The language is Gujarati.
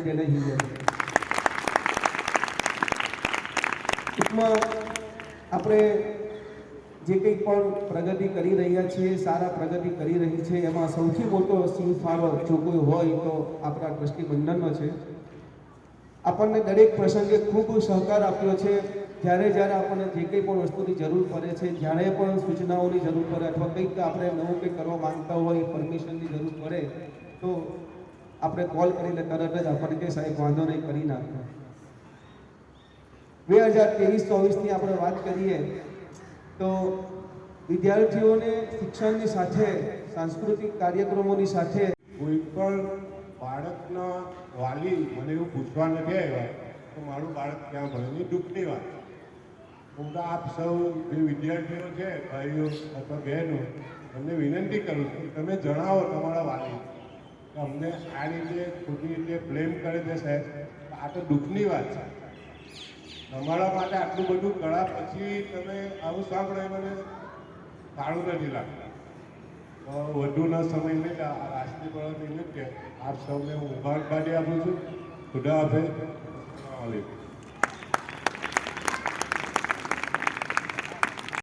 के नहीं है। ટૂંકમાં આપણે જે કંઈ પણ પ્રગતિ કરી રહ્યા છીએ, સારા પ્રગતિ કરી રહી છે, એમાં સૌથી મોટો સિંહફાળો જો કોઈ હોય તો આપણા ટ્રસ્ટી મંડળનો છે। આપણને દરેક પ્રસંગે ખૂબ સહકાર આપ્યો છે। જ્યારે જ્યારે આપણને જે કંઈ પણ વસ્તુની જરૂર પડે છે, જ્યારે પણ સૂચનાઓની જરૂર પડે અથવા કંઈક આપણે નવું કંઈક કરવા માંગતા હોય, પરમિશનની જરૂર પડે તો આપણે કોલ કરીને તરત જ આપણને કે સાહેબ વાંધો નહીં, કરી નાખો। 2023-24ની આપણે વાત કરીએ તો વિદ્યાર્થીઓને શિક્ષણની સાથે સાંસ્કૃતિક કાર્યક્રમોની સાથે કોઈ પણ બાળકના વાલી મને એવું પૂછવા નથી આવ્યા તો મારું બાળક ક્યાં ભણે, એની દુઃખની વાત। હું તો આપ સૌ જે વિદ્યાર્થીઓ છે, ભાઈઓ અથવા બહેનો, એમને વિનંતી કરું છું કે તમે જણાવો તમારા વાલી કે અમને આ રીતે ખોટી રીતે બ્લેમ કરે છે સાહેબ, આ તો દુઃખની વાત છે। તમારા માટે આટલું બધું કળા પછી તમે આવું સાંભળે મને સારું નથી લાગતું। વધુ ન સમય નહીં, રાષ્ટ્રીય પર્વ નિમિત્તે આપ સૌને હું મુબારકબાદી આપું છું। ખુદા હાફિઝ।